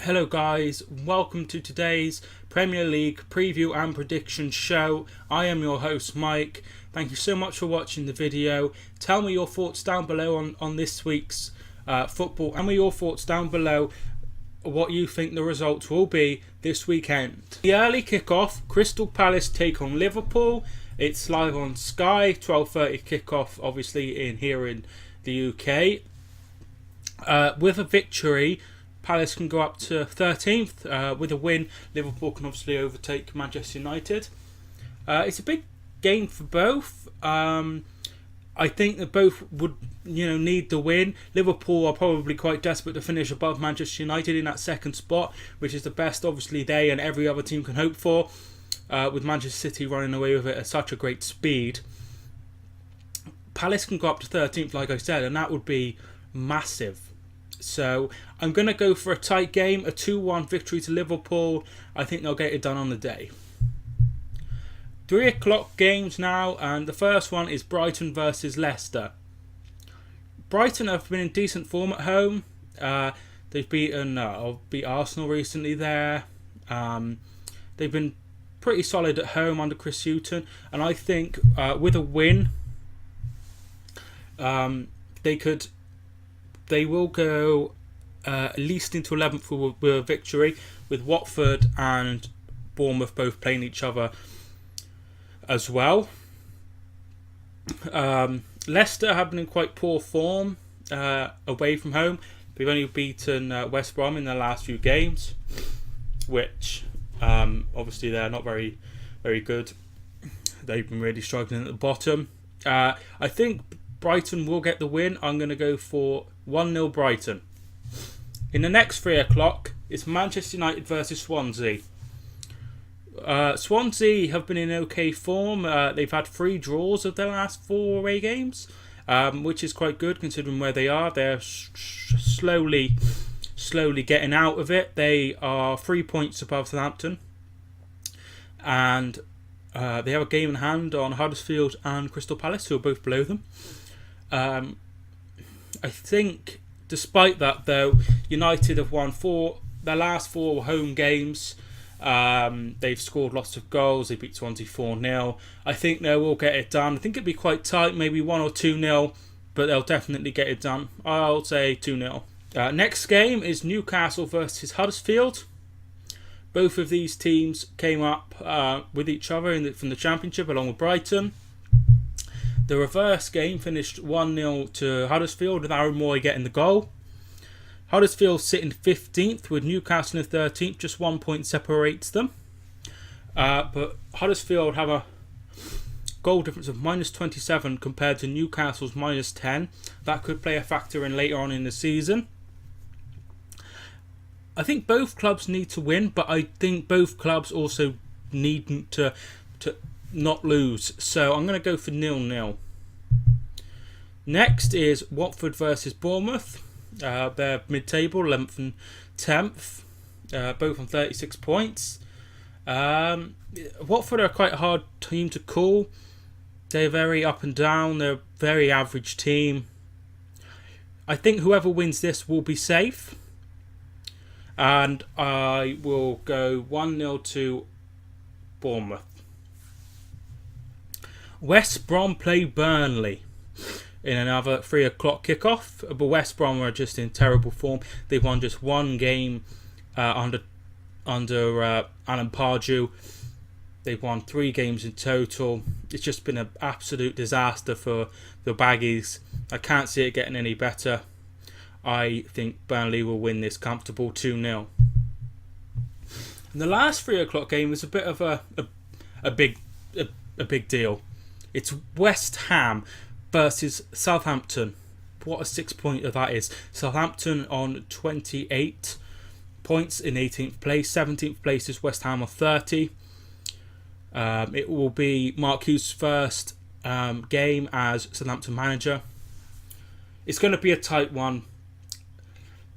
Hello guys, welcome to today's Premier League preview and prediction show. I am your host Mike. Thank you so much for watching the video. Tell me your thoughts down below on this week's football, and your thoughts down below what you think the results will be this weekend. The early kickoff, Crystal Palace take on Liverpool. It's live on Sky, 12:30 kickoff obviously here in the UK. With a victory, Palace can go up to 13th. With a win, Liverpool can obviously overtake Manchester United. It's a big game for both. I think that both would, need the win. Liverpool are probably quite desperate to finish above Manchester United in that second spot, which is the best, obviously, they and every other team can hope for. With Manchester City running away with it at such a great speed, Palace can go up to 13th, like I said, and that would be massive. So I'm going to go for a tight game, a 2-1 victory to Liverpool. I think they'll get it done on the day. 3 o'clock games now, and the first one is Brighton versus Leicester. Brighton have been in decent form at home. They've beat Arsenal recently there. They've been pretty solid at home under Chris Hughton, and I think with a win, they will go at least into 11th with a victory, with Watford and Bournemouth both playing each other as well. Leicester have been in quite poor form away from home. They've only beaten West Brom in their last few games, which obviously they're not very, very good. They've been really struggling at the bottom. I think Brighton will get the win. I'm going to go for 1-0 Brighton. In the next 3 o'clock, it's Manchester United versus Swansea. Swansea have been in okay form. They've had 3 draws of their last 4 away games, which is quite good considering where they are. They're slowly getting out of it. They are 3 points above Southampton, and they have a game in hand on Huddersfield and Crystal Palace, who are both below them. I think, despite that, though, United have won their last 4 home games. They've scored lots of goals. They beat Swansea 4-0. I think they will get it done. I think it'd be quite tight, maybe 1 or 2-0, but they'll definitely get it done. I'll say 2-0. Next game is Newcastle versus Huddersfield. Both of these teams came up with each other from the Championship, along with Brighton. The reverse game finished 1-0 to Huddersfield, with Aaron Moy getting the goal. Huddersfield sitting 15th with Newcastle in 13th, just 1 point separates them. But Huddersfield have a goal difference of -27 compared to Newcastle's -10. That could play a factor in later on in the season. I think both clubs need to win, but I think both clubs also need to not lose. So I'm going to go for 0-0. Next is Watford versus Bournemouth. They're mid-table, 11th and 10th, both on 36 points. Watford are quite a hard team to call. They're very up and down. They're a very average team. I think whoever wins this will be safe. And I will go 1-0 to Bournemouth. West Brom play Burnley in another 3 o'clock kickoff, but West Brom are just in terrible form. They've won just 1 game under Alan Pardew. They've won 3 games in total. It's just been an absolute disaster for the Baggies. I can't see it getting any better. I think Burnley will win this comfortable 2-0. And the last 3 o'clock game was a bit of a big deal. It's West Ham versus Southampton. What a 6-pointer that is. Southampton on 28 points in 18th place. 17th place is West Ham on 30. It will be Mark Hughes' first game as Southampton manager. It's going to be a tight one,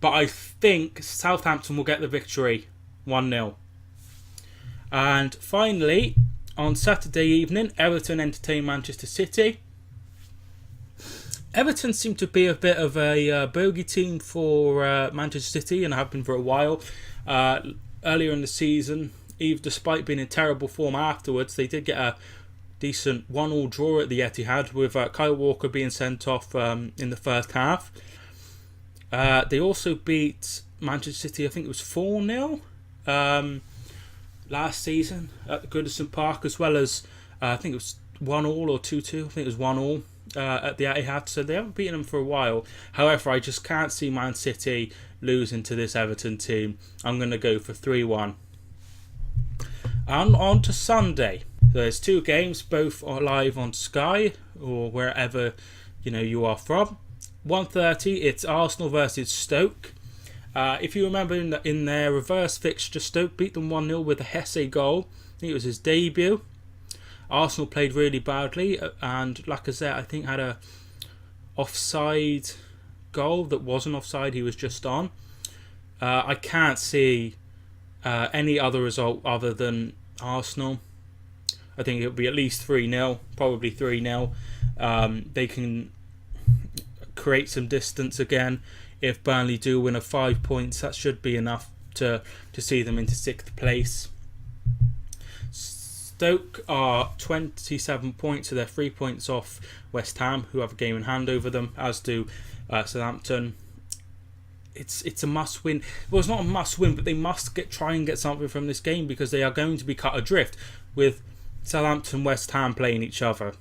but I think Southampton will get the victory, 1-0. And finally, on Saturday evening, Everton entertain Manchester City. Everton seem to be a bit of a bogey team for Manchester City, and have been for a while. Earlier in the season, even despite being in terrible form afterwards, they did get a decent 1-1 draw at the Etihad, with Kyle Walker being sent off in the first half. They also beat Manchester City, I think it was 4-0 last season at Goodison Park, as well as I think it was 1-1 or 2-2. I think it was 1-1 at the Etihad, so they haven't beaten them for a while. However, I just can't see Man City losing to this Everton team. I'm going to go for 3-1. And on to Sunday. There's 2 games, both are live on Sky or wherever you are from. 1:30, it's Arsenal versus Stoke. If you remember in their reverse fixture, Stoke beat them 1-0 with a Hesse goal. I think it was his debut. Arsenal played really badly, and Lacazette, I think, had a offside goal that wasn't offside, he was just on. I can't see any other result other than Arsenal. I think it'll be at least 3-0, probably 3-0. They can create some distance again. If Burnley do win 5 points, that should be enough to see them into 6th place. Stoke are 27 points, so they're 3 points off West Ham, who have a game in hand over them, as do Southampton. It's a must win. Well, it's not a must win, but they must try and get something from this game, because they are going to be cut adrift with Southampton, West Ham playing each other,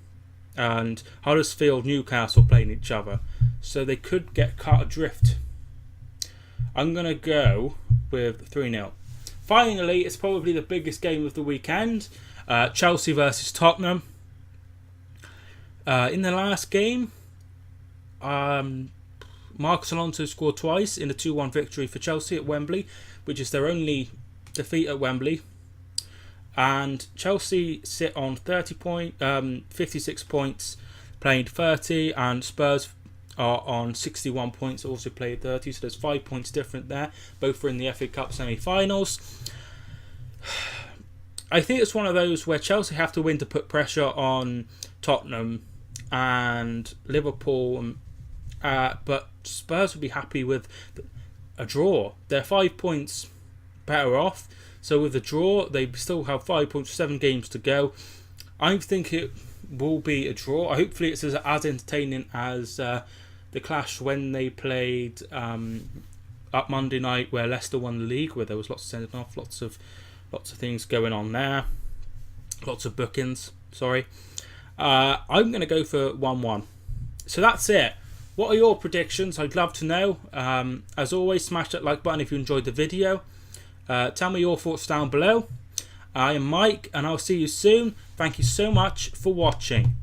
and Huddersfield, Newcastle playing each other. So they could get cut adrift. I'm going to go with 3-0. Finally, it's probably the biggest game of the weekend. Chelsea versus Tottenham. In the last game, Marcos Alonso scored twice in a 2-1 victory for Chelsea at Wembley, which is their only defeat at Wembley. And Chelsea sit on 56 points, played 30, and Spurs are on 61 points, also played 30, so there's 5 points different there. Both are in the FA Cup semi-finals. I think it's one of those where Chelsea have to win to put pressure on Tottenham and Liverpool, but Spurs would be happy with a draw. They're 5 points better off, so with a draw they still have 5 points, 7 games to go. I think it will be a draw. Hopefully it's as entertaining as the clash when they played up Monday night, where Leicester won the league, where there was lots of sending off, lots of things going on there, lots of bookings. I'm going to go for 1-1. So that's it. What are your predictions? I'd love to know. As always, smash that like button if you enjoyed the video. Tell me your thoughts down below. I am Mike, and I'll see you soon. Thank you so much for watching.